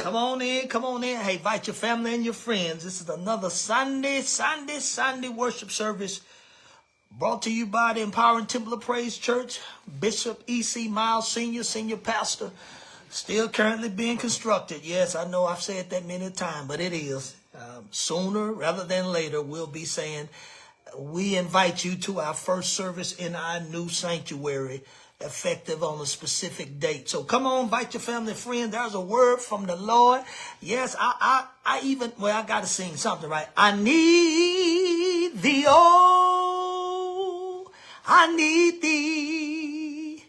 Come on in, come on in. Hey, invite your family and your friends. This is another Sunday worship service brought to you by the Empowering Temple of Praise Church. Bishop E.C. Miles, senior pastor, still currently being constructed. Yes, I know I've said that many times, but it is. Sooner rather than later, we'll be saying, we invite you to our first service in our new sanctuary, effective on a specific date. So come on, invite your family and friends. There's a word from the Lord. Yes, I got to sing something, right? I need thee, oh, I need thee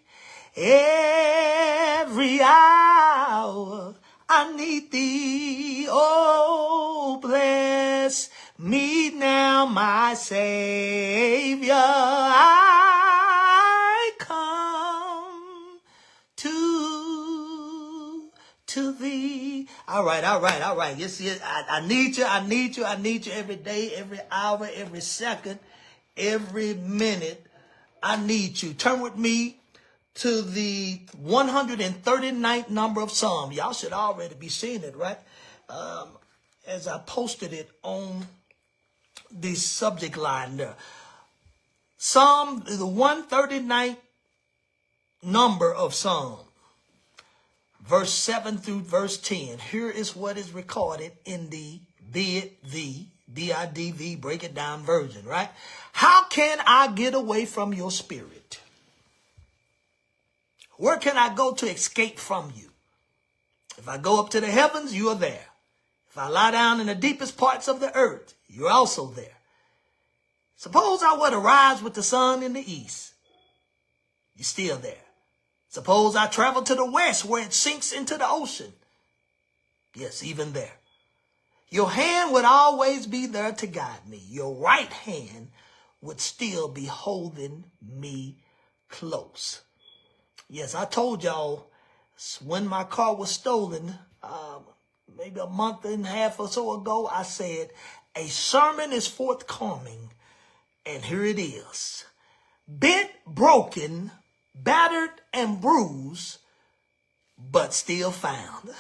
every hour. I need thee, oh, bless me now, my Savior. I come to thee. All right. Yes, I need you every day, every hour, every second, every minute. I need you. Turn with me to the 139th number of Psalm. Y'all should already be seeing it, right? As I posted it on the subject line there. Psalm, the 139th number of Psalm, verse 7 through verse 10. Here is what is recorded in the BIDV, break it down version, right? How can I get away from your spirit? Where can I go to escape from you? If I go up to the heavens, you are there. If I lie down in the deepest parts of the earth, you're also there. Suppose I were to rise with the sun in the east, you're still there. Suppose I travel to the west where it sinks into the ocean. Yes, even there. Your hand would always be there to guide me. Your right hand would still be holding me close. Yes, I told y'all when my car was stolen, maybe a month and a half or so ago, I said, a sermon is forthcoming, and here it is. Bent, broken, battered, and bruised, but still found.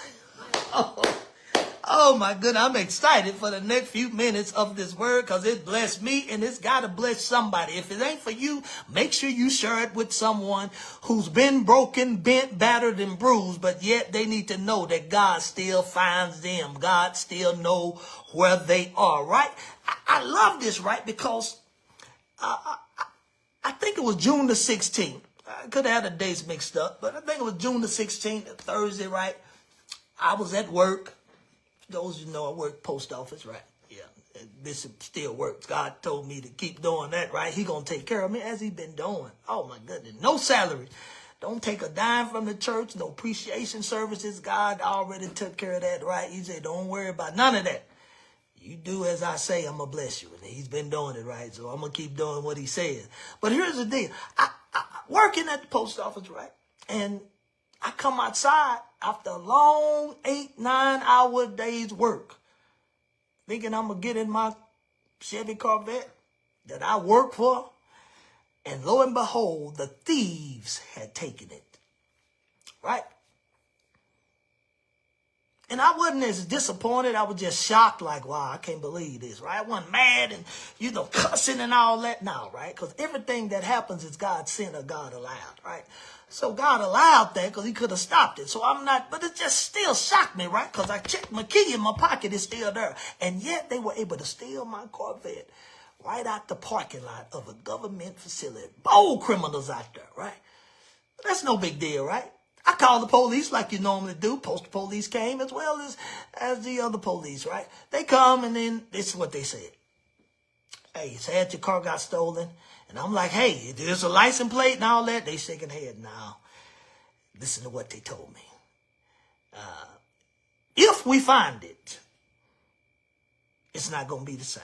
Oh my goodness, I'm excited for the next few minutes of this word because it blessed me and it's got to bless somebody. If it ain't for you, make sure you share it with someone who's been broken, bent, battered, and bruised, but yet they need to know that God still finds them. God still know where they are, right? I love this, right? Because I think it was June the 16th. I could have had the dates mixed up, but I think it was June the 16th, Thursday, right? I was at work. Those who know I work post office, right? Yeah, this still works. God told me to keep doing that, right? He gonna take care of me as he been doing. Oh my goodness, no salary. Don't take a dime from the church, no appreciation services. God already took care of that, right? He said, don't worry about none of that. You do as I say, I'm gonna bless you. And he's been doing it, right? So I'm gonna keep doing what he says. But here's the deal. I working at the post office, right? And I come outside after a long 8-9 hour day's work, thinking I'm going to get in my Chevy Corvette that I work for. And lo and behold, the thieves had taken it, right? And I wasn't as disappointed. I was just shocked, like, wow, I can't believe this, right? I wasn't mad and, cussing and all that now, right? Because everything that happens is God sent or God allowed, right? So God allowed that because he could have stopped it. So I'm not, but it just still shocked me, right? Because I checked my key in my pocket, it's still there. And yet they were able to steal my Corvette right out the parking lot of a government facility. Bold criminals out there, right? That's no big deal, right? I called the police like you normally do. Postal police came as well as the other police, right? They come and then this is what they said. Hey, you said your car got stolen. And I'm like, hey, there's a license plate and all that. They shaking their head now. Listen to what they told me. If we find it, it's not going to be the same.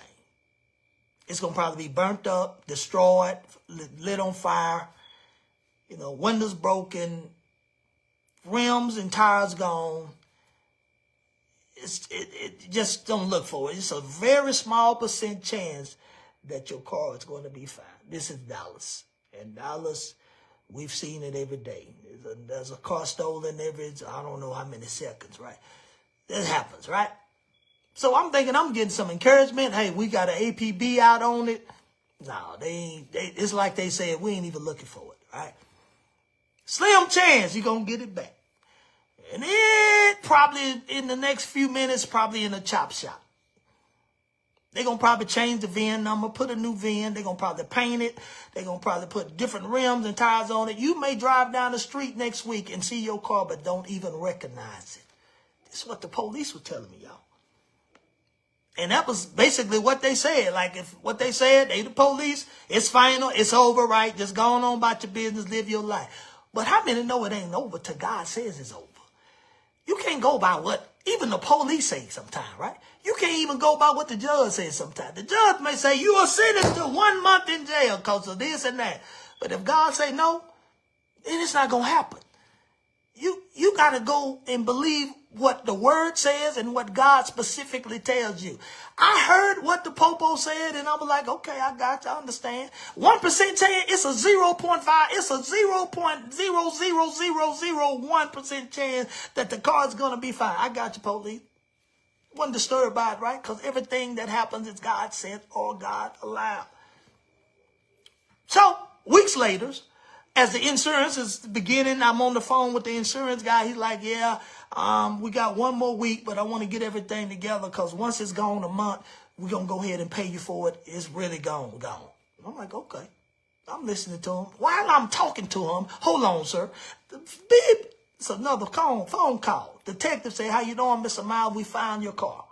It's going to probably be burnt up, destroyed, lit on fire, windows broken, rims and tires gone. It just don't look for it. It's a very small % chance that your car is going to be found. This is Dallas. And Dallas, we've seen it every day. There's a car stolen every, I don't know how many seconds, right? It happens, right? So I'm thinking I'm getting some encouragement. Hey, we got an APB out on it. No, they ain't. It's like they said, we ain't even looking for it, right? Slim chance you're going to get it back. And it probably in the next few minutes, probably in a chop shop. They're going to probably change the VIN number, put a new VIN. They're going to probably paint it. They're going to probably put different rims and tires on it. You may drive down the street next week and see your car, but don't even recognize it. This is what the police were telling me, y'all. And that was basically what they said. Like, if what they said, they the police, it's final, it's over, right? Just go on about your business, live your life. But how many know it ain't over till God says it's over? You can't go by what even the police say sometimes, right? You can't even go by what the judge says sometimes. The judge may say you are sentenced to 1 month in jail because of this and that. But if God say no, then it's not going to happen. You got to go and believe what the word says and what God specifically tells you. I heard what the popo said, and I was like, okay, I got you, I understand. 1% chance, it's a 0.5, it's a 0.00001% chance that the car is going to be fine. I got you, police. Wasn't disturbed by it, right? Because everything that happens is God sent or God allowed. So, weeks later, as the insurance is beginning, I'm on the phone with the insurance guy. He's like, yeah, we got 1 more week, but I want to get everything together because once it's gone a month, we're going to go ahead and pay you for it. It's really gone. And I'm like, okay. I'm listening to him. While I'm talking to him, hold on, sir. Beep. It's another phone call. Detective say, how you doing, Mr. Miles? We found your car.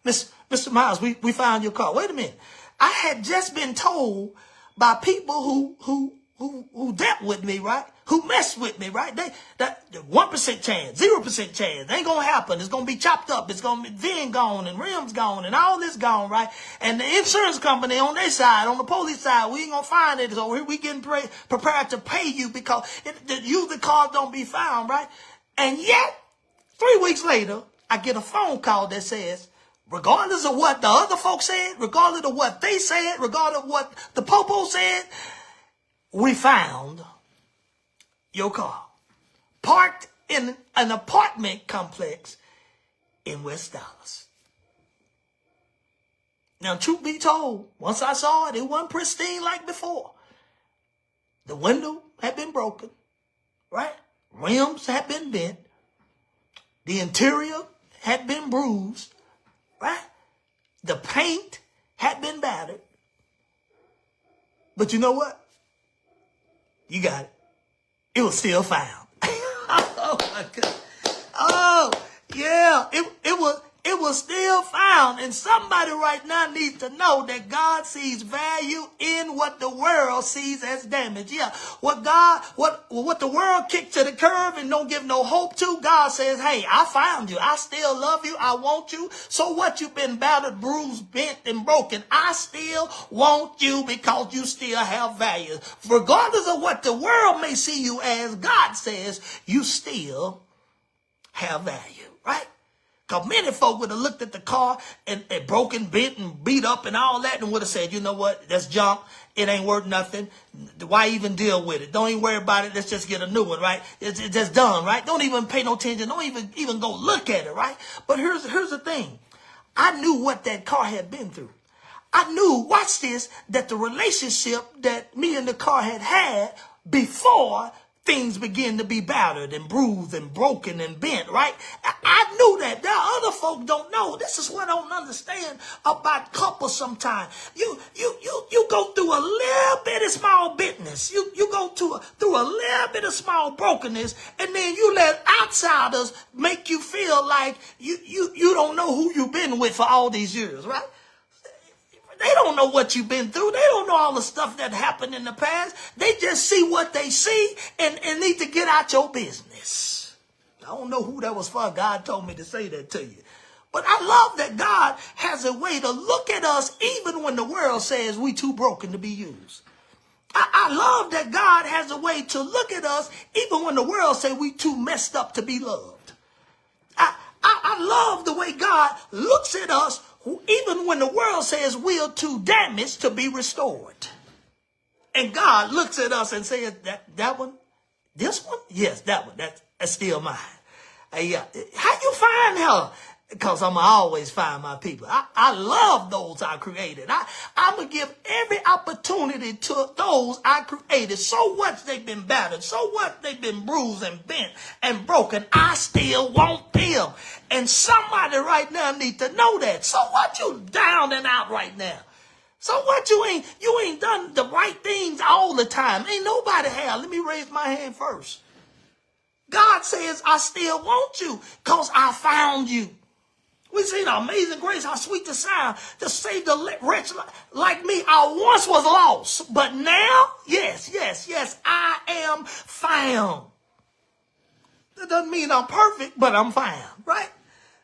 Mr. Miles, we found your car. Wait a minute. I had just been told by people who dealt with me, right? Who messed with me, right? That 1% chance, 0% chance, ain't gonna happen. It's gonna be chopped up. It's gonna be VIN gone and rims gone and all this gone, right? And the insurance company on their side, on the police side, we ain't gonna find it. So we getting prepared to pay you because usually cars don't be found, right? And yet, 3 weeks later, I get a phone call that says, regardless of what the other folks said, regardless of what they said, regardless of what the popo said, we found your car parked in an apartment complex in West Dallas. Now, truth be told, once I saw it, it wasn't pristine like before. The window had been broken, right? Rims had been bent. The interior had been bruised, right? The paint had been battered. But you know what? You got it. It was still found. Oh my God. Oh yeah. It was still found. And somebody right now needs to know that God sees value in what the world sees as damage. Yeah. What the world kicked to the curb and don't give no hope to, God says, hey, I found you. I still love you. I want you. So what, you've been battered, bruised, bent, and broken. I still want you because you still have value. Regardless of what the world may see you as, God says you still have value, right? Because many folk would have looked at the car and broken, bent, and beat up and all that and would have said, you know what, that's junk. It ain't worth nothing. Why even deal with it? Don't even worry about it. Let's just get a new one, right? It's just done, right? Don't even pay no attention. Don't even go look at it, right? But here's the thing. I knew what that car had been through. I knew, watch this, that the relationship that me and the car had before things begin to be battered and bruised and broken and bent, right? I knew that. There are other folk don't know. This is what I don't understand about couples sometimes. You go through a little bit of small business. You go through a little bit of small brokenness, and then you let outsiders make you feel like you don't know who you've been with for all these years, right? They don't know what you've been through. They don't know all the stuff that happened in the past. They just see what they see and need to get out your business. I don't know who that was for. God told me to say that to you. But I love that God has a way to look at us even when the world says we too broken to be used. I love that God has a way to look at us even when the world says we too messed up to be loved. I love the way God looks at us even when the world says we're too damaged to be restored. And God looks at us and says, that one, This one? Yes, that one. That's still mine. Yeah. How you find her? Because I'm always find my people. I love those I created. I'm going to give every opportunity to those I created. So what they've been battered. So what they've been bruised and bent and broken. I still want them. And somebody right now need to know that. So what you down and out right now? So what you ain't done the right things all the time. Ain't nobody have. Let me raise my hand first. God says, I still want you because I found you. We see the amazing grace, how sweet the sound to save the wretch like me. I once was lost, but now, yes, I am found. That doesn't mean I'm perfect, but I'm found, right?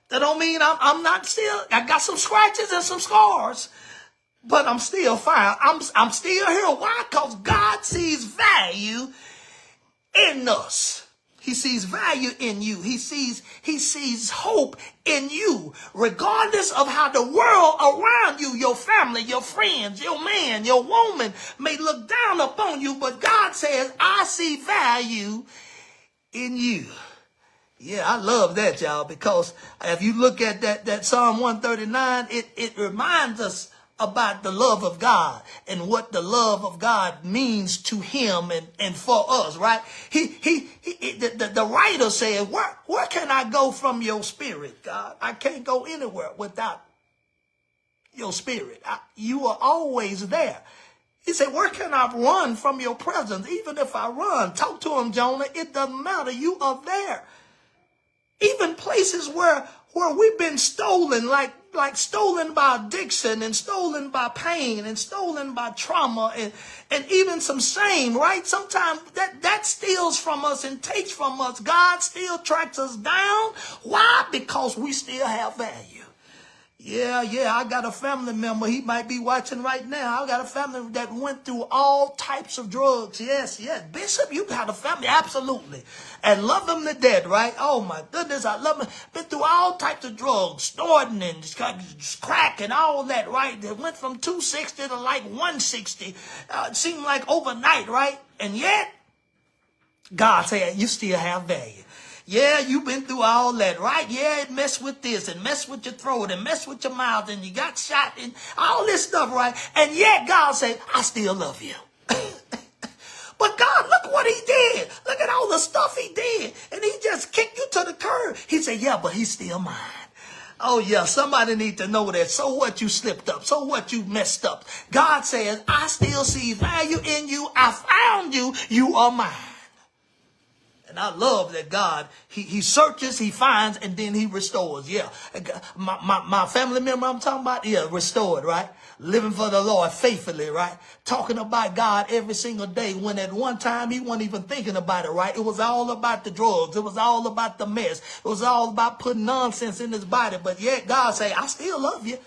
That don't mean I'm not still, I got some scratches and some scars, but I'm still found. I'm still here. Why? Because God sees value in us. He sees value in you. He sees hope in you, regardless of how the world around you, your family, your friends, your man, your woman may look down upon you. But God says, I see value in you. Yeah, I love that, y'all, because if you look at that Psalm 139, it reminds us about the love of God and what the love of God means to him and for us, right? The writer said, where can I go from your spirit, God? I can't go anywhere without your spirit. You are always there. He said, where can I run from your presence? Even if I run, talk to him, Jonah. It doesn't matter. You are there. Even places where we've been stolen, like stolen by addiction and stolen by pain and stolen by trauma and even some shame, right? Sometimes that steals from us and takes from us. God still tracks us down. Why? Because we still have value. Yeah, I got a family member. He might be watching right now. I got a family that went through all types of drugs. Yes. Bishop, you got a family. Absolutely. And love them to death, right? Oh, my goodness. I love them. Been through all types of drugs, snorting and crack and all that, right? They went from 260 to like 160. It seemed like overnight, right? And yet, God said, you still have value. Yeah, you've been through all that, right? Yeah, it messed with this and messed with your throat and messed with your mouth and you got shot and all this stuff, right? And yet God said, I still love you. But God, look what he did. Look at all the stuff he did. And he just kicked you to the curb. He said, yeah, but he's still mine. Oh, yeah, somebody need to know that. So what, you slipped up? So what, you messed up? God says, I still see value in you. I found you. You are mine. And I love that God, he searches, he finds, and then he restores. Yeah. My family member I'm talking about, yeah, restored, right? Living for the Lord faithfully, right? Talking about God every single day when at one time he wasn't even thinking about it, right? It was all about the drugs. It was all about the mess. It was all about putting nonsense in his body. But yet God say, I still love you.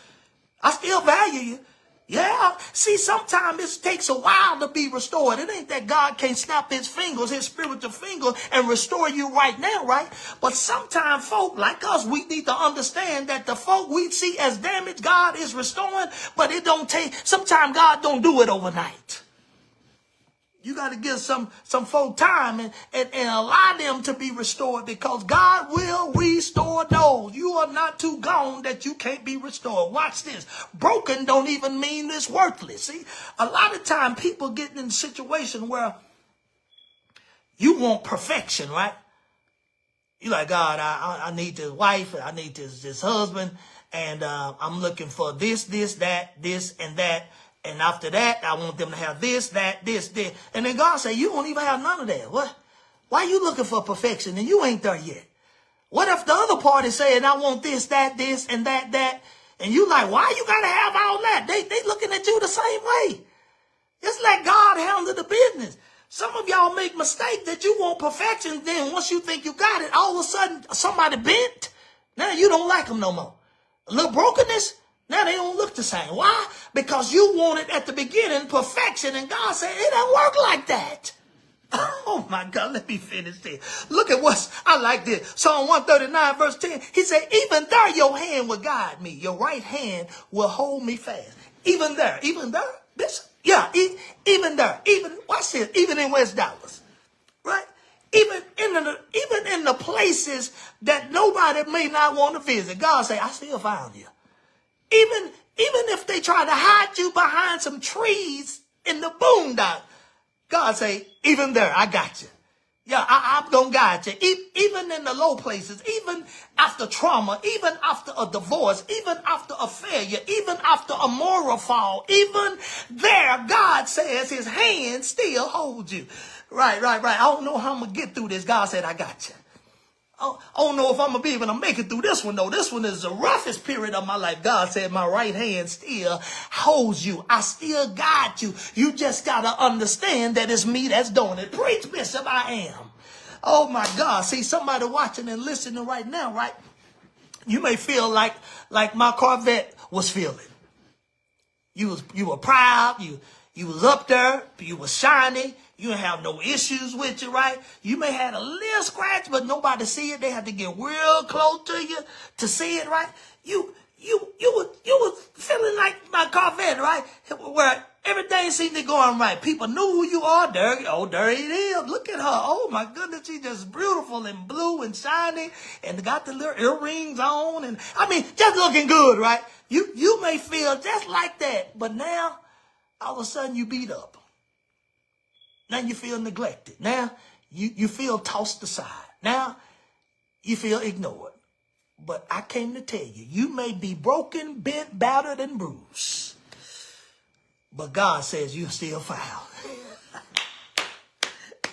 I still value you. Yeah. See, sometimes it takes a while to be restored. It ain't that God can't snap his fingers, his spiritual fingers, and restore you right now, right? But sometimes folk like us, we need to understand that the folk we see as damaged, God is restoring, but it don't take, sometimes God don't do it overnight. You got to give some folk time and allow them to be restored because God will restore those. You are not too gone that you can't be restored. Watch this. Broken don't even mean it's worthless. See, a lot of time people get in a situation where you want perfection, right? You're like, God, I need this wife, I need this husband, and I'm looking for this, that, this, and that. And after that, I want them to have this, that, this. And then God said, you won't even have none of that. What? Why are you looking for perfection and you ain't there yet? What if the other party saying, I want this, that, this, and that. And you like, why you got to have all that? They looking at you the same way. Just let God handle the business. Some of y'all make mistakes that you want perfection. Then once you think you got it, all of a sudden somebody bent. Now you don't like them no more. A little brokenness. Now they don't look the same. Why? Because you wanted at the beginning perfection, and God said it don't work like that. Oh my God, let me finish this. Look at I like this. Psalm 139 verse 10. He said, even there your hand will guide me. Your right hand will hold me fast. Even there, Bishop. Yeah, even there, watch this, even in West Dallas, right? places that nobody may not want to visit. God say, I still found you. Even if they try to hide you behind some trees in the boondock, God say, even there, I got you. Yeah, I'm going to guide you. Even in the low places, even after trauma, even after a divorce, even after a failure, even after a moral fall, even there, God says his hand still holds you. Right. I don't know how I'm going to get through this. God said, I got you. I don't know if I'm going to be able to make it through this one, though. This one is the roughest period of my life. God said, my right hand still holds you. I still got you. You just got to understand that it's me that's doing it. Preach, Bishop, I am. Oh, my God. See, somebody watching and listening right now, right? You may feel like my Corvette was feeling. You were proud. You was up there. You was shiny. You didn't have no issues with you, right? You may have a little scratch, but nobody see it. They had to get real close to you to see it, right? You was feeling like my Corvette, right? Where everything seemed to go on right. People knew who you are. There it is. Look at her. Oh my goodness, she's just beautiful and blue and shiny, and got the little earrings on, and I mean, just looking good, right? You may feel just like that, but now all of a sudden you beat up. Now you feel neglected. Now you feel tossed aside. Now you feel ignored. But I came to tell you, you may be broken, bent, battered, and bruised. But God says you're still found.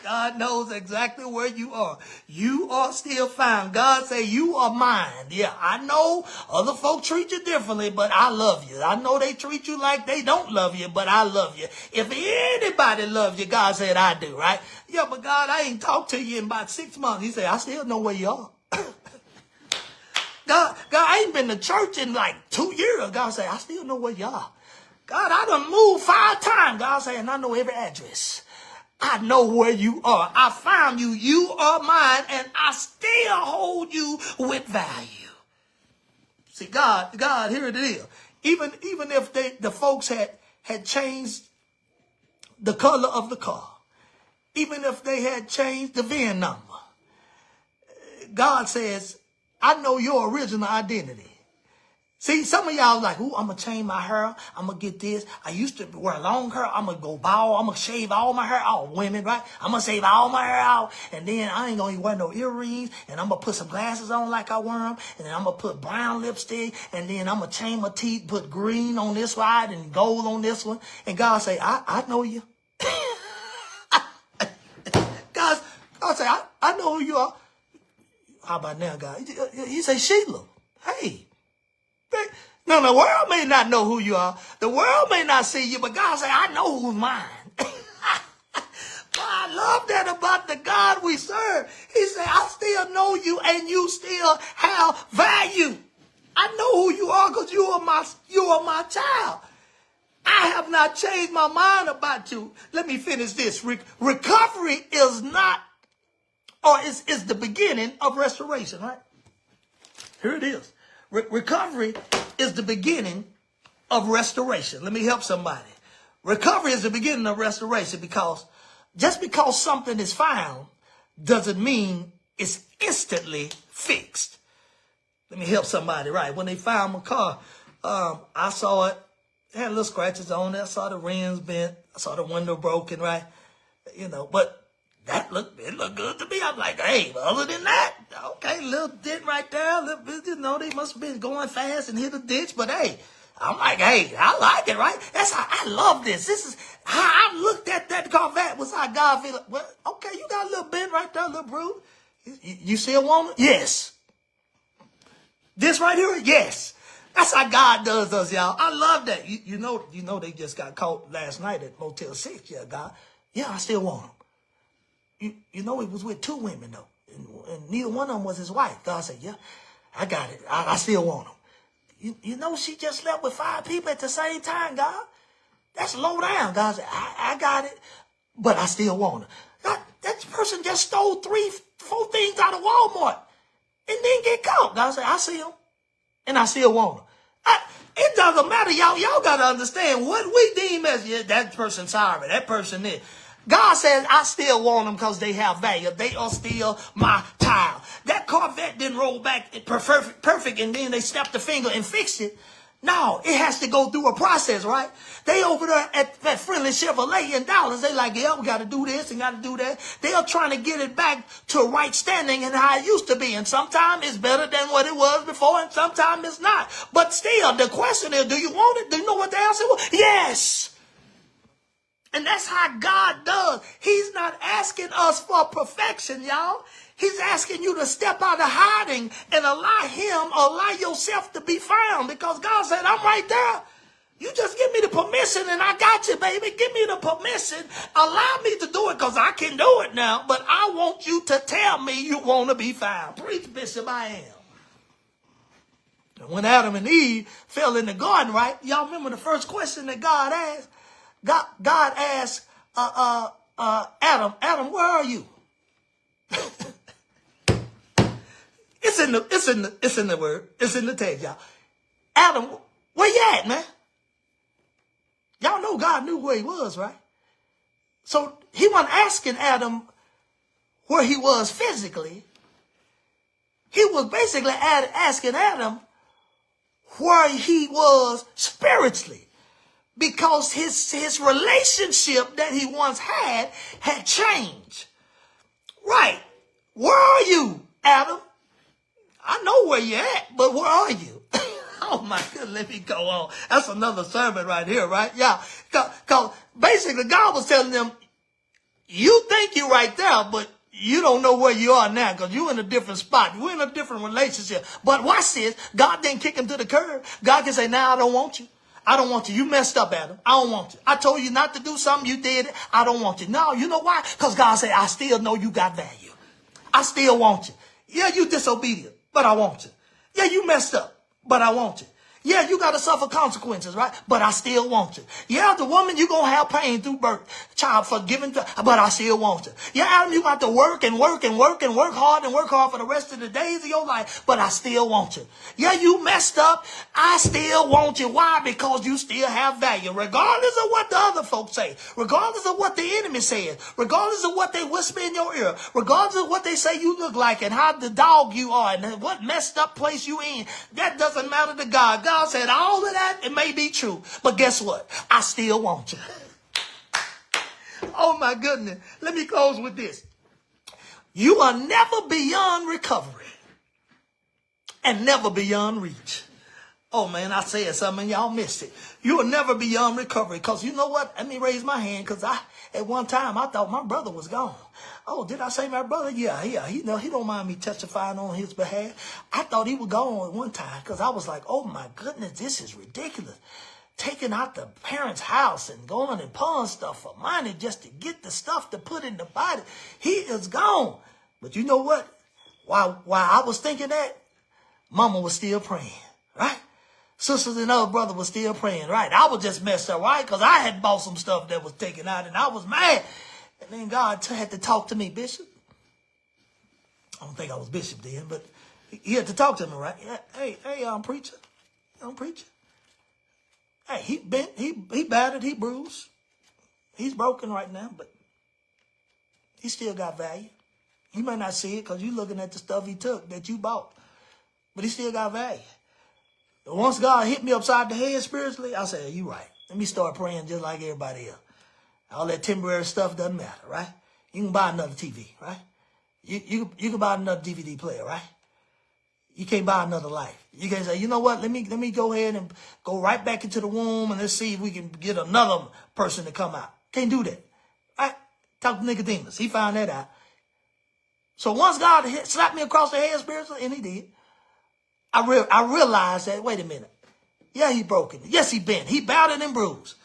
God knows exactly where you are. You are still found. God say you are mine. Yeah, I know other folk treat you differently, but I love you. I know they treat you like they don't love you, but I love you. If anybody loves you, God said I do, right? Yeah, but God, I ain't talked to you in about 6 months. He said, I still know where you are. God, I ain't been to church in like 2 years. God said, I still know where you are. God, I done moved 5 times. God said, and I know every address. I know where you are. I found you. You are mine, and I still hold you with value. See, God, here it is. Even if the folks had changed the color of the car, even if they had changed the VIN number, God says, I know your original identity. See, some of y'all like, ooh, I'm going to change my hair. I'm going to get this. I used to wear long hair. I'm going to go bald. I'm going to shave all my hair. All women, right? I'm going to shave all my hair out. And then I ain't going to wear no earrings. And I'm going to put some glasses on like I wear them. And then I'm going to put brown lipstick. And then I'm going to change my teeth, put green on this side and gold on this one. And God say, I know you. God say, I know who you are. How about now, God? He say, Sheila, hey. No, the world may not know who you are. The world may not see you, but God say, I know who's mine. Well, I love that about the God we serve. He said, I still know you and you still have value. I know who you are because you are my child. I have not changed my mind about you. Let me finish this. Recovery is not, or is the beginning of restoration, right? Here it is. Recovery is the beginning of restoration. Let me help somebody. Recovery is the beginning of restoration because just because something is found doesn't mean it's instantly fixed. Let me help somebody, right? When they found my car, I saw it. It had little scratches on it. I saw the rims bent. I saw the window broken, right? But it looked good to me. I'm like, hey, other than that, okay, little dent right there. Little bit, they must have been going fast and hit a ditch. But hey, I'm like, hey, I like it, right? That's how I love this. This is how I looked at that Corvette. Was how God feel. Well, okay, you got a little bent right there, a little bruise. You still want it? Yes. This right here? Yes. That's how God does us, y'all. I love that. You know they just got caught last night at Motel 6. Yeah, God. Yeah, I still want them. You know he was with 2 women, though. And neither one of them was his wife. God said, yeah, I got it. I still want them. You know she just slept with 5 people at the same time, God. That's low down. God said, I got it, but I still want her. That person just stole 3, 4 things out of Walmart and didn't get caught. God said, I see them, and I still want them. It doesn't matter, y'all. Y'all got to understand what we deem as, yeah, that person sorry, that person is. God says, I still want them because they have value. They are still my child. That Corvette didn't roll back perfect and then they snapped the finger and fixed it. No, it has to go through a process, right? They over there at that Friendly Chevrolet in Dallas, they like, yeah, we got to do this and got to do that. They are trying to get it back to right standing and how it used to be. And sometimes it's better than what it was before and sometimes it's not. But still, the question is, do you want it? Do you know what the answer was? Yes. And that's how God does. He's not asking us for perfection, y'all. He's asking you to step out of hiding and allow yourself to be found. Because God said, I'm right there. You just give me the permission and I got you, baby. Give me the permission. Allow me to do it because I can do it now. But I want you to tell me you want to be found. Preach, Bishop, I am. And when Adam and Eve fell in the garden, right? Y'all remember the first question that God asked? God asked Adam, where are you? It's in the word. It's in the text, y'all. Adam, where you at, man? Y'all know God knew where he was, right? So he wasn't asking Adam where he was physically. He was basically asking Adam where he was spiritually. Because his relationship that he once had changed. Right. Where are you, Adam? I know where you're at, but where are you? Oh my goodness, let me go on. That's another sermon right here, right? Yeah. Because basically God was telling them, you think you're right there, but you don't know where you are now because you're in a different spot. You're in a different relationship. But watch this. God didn't kick him to the curb. God can say, now I don't want you. I don't want you. You messed up, Adam. I don't want you. I told you not to do something. You did it. I don't want you. No, you know why? Because God said, I still know you got value. I still want you. Yeah, you disobedient, but I want you. Yeah, you messed up, but I want you. Yeah, you got to suffer consequences, right? But I still want you. Yeah, the woman, you're going to have pain through birth, child forgiven, but I still want you. Yeah, Adam, you got to work and work and work and work hard for the rest of the days of your life, but I still want you. Yeah, you messed up. I still want you. Why? Because you still have value, regardless of what the other folks say, regardless of what the enemy says, regardless of what they whisper in your ear, regardless of what they say you look like and how the dog you are and what messed up place you in. That doesn't matter to God. God said all of that, it may be true, but guess what? I still want you. Oh my goodness. Let me close with this. You are never beyond recovery and never beyond reach. Oh man, I said something and y'all missed it. You are never beyond recovery because you know what? Let me raise my hand because at one time I thought my brother was gone. Oh, did I say my brother? Yeah. He don't mind me testifying on his behalf. I thought he was gone at one time because I was like, oh my goodness, this is ridiculous. Taking out the parents' house and going and pawning stuff for money just to get the stuff to put in the body. He is gone. But you know what? While I was thinking that, Mama was still praying, right? Sisters and other brother was still praying, right? I was just messed up, right? Because I had bought some stuff that was taken out and I was mad. And then God had to talk to me, Bishop. I don't think I was Bishop then, but he had to talk to me, right? Hey, preacher. Preacher. Hey, he battered, he bruised. He's broken right now, but he still got value. You might not see it because you're looking at the stuff he took that you bought, but he still got value. Once God hit me upside the head spiritually, I said, you right. Let me start praying just like everybody else. All that temporary stuff doesn't matter, right? You can buy another TV, right? You can buy another DVD player, right? You can't buy another life. You can say, you know what? Let me go ahead and go right back into the womb and let's see if we can get another person to come out. Can't do that, right? Talk to Nicodemus. He found that out. So once God slapped me across the head spiritually, and he did, I realized that, wait a minute. Yeah, he broken. Yes, he bent. He battered and bruised.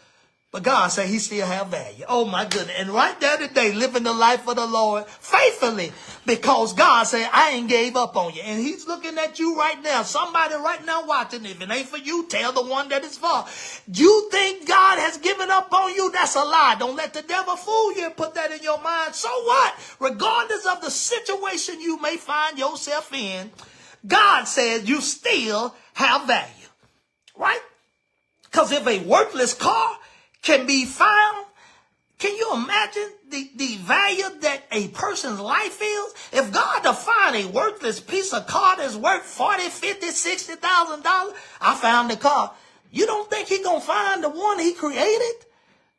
But God said he still have value. Oh my goodness. And right there today, living the life of the Lord faithfully. Because God said, I ain't gave up on you. And he's looking at you right now. Somebody right now watching. If it ain't for you, tell the one that it's for. You think God has given up on you? That's a lie. Don't let the devil fool you and put that in your mind. So what? Regardless of the situation you may find yourself in, God says you still have value. Right? Because if a worthless car can be found, Can you imagine the value that a person's life is? If God to find a worthless piece of car that's worth $40,000, $50,000, $60,000, I found the car. You don't think he gonna find the one he created?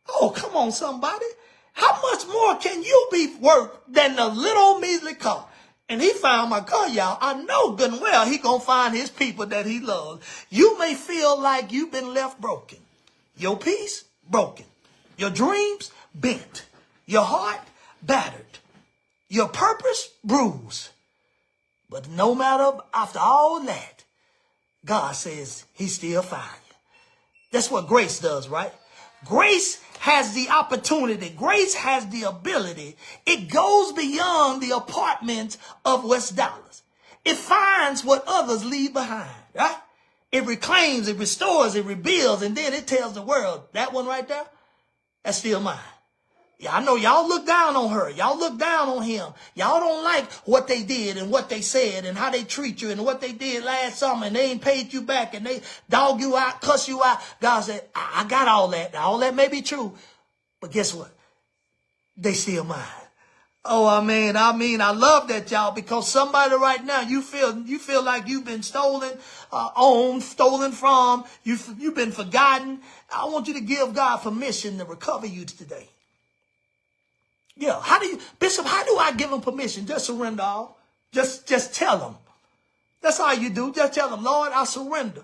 Oh, come on, somebody. How much more can you be worth than the little measly car? And he found my car, y'all. I know good and well he gonna find his people that he loves. You may feel like you've been left broken. Your peace, broken. Your dreams, bent. Your heart, battered. Your purpose, bruised. But no matter after all that, God says he still finds you. That's what grace does, right? Grace has the opportunity. Grace has the ability. It goes beyond the apartments of West Dallas. It finds what others leave behind, right? It reclaims, it restores, it rebuilds, and then it tells the world, that one right there, that's still mine. Yeah, I know y'all look down on her. Y'all look down on him. Y'all don't like what they did and what they said and how they treat you and what they did last summer, and they ain't paid you back and they dog you out, cuss you out. God said, I got all that. All that may be true, but guess what? They still mine. Oh, I mean, I love that, y'all, because somebody right now, you feel like you've been stolen, stolen from, you've been forgotten. I want you to give God permission to recover you today. Yeah, Bishop, how do I give him permission? Just surrender all. Just tell him. That's all you do. Just tell him, Lord, I surrender.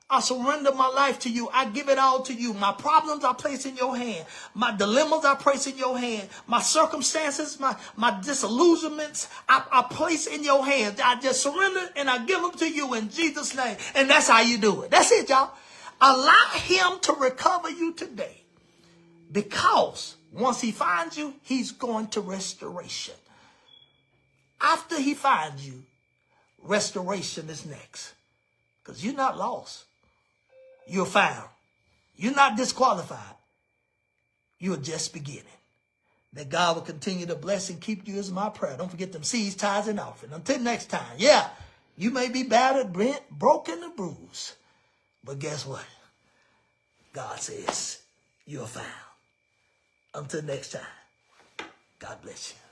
I surrender my life to you. I give it all to you. My problems I place in your hand. My dilemmas I place in your hand. My circumstances, my disillusionments, I place in your hands. I just surrender and I give them to you in Jesus' name. And that's how you do it. That's it, y'all. Allow him to recover you today. Because once he finds you, he's going to restoration. After he finds you, restoration is next. Because you're not lost. You're found. You're not disqualified. You're just beginning. That God will continue to bless and keep you is my prayer. Don't forget them seeds, tithes, and offering. Until next time, yeah, you may be battered, bent, broken, or bruised. But guess what? God says you're found. Until next time, God bless you.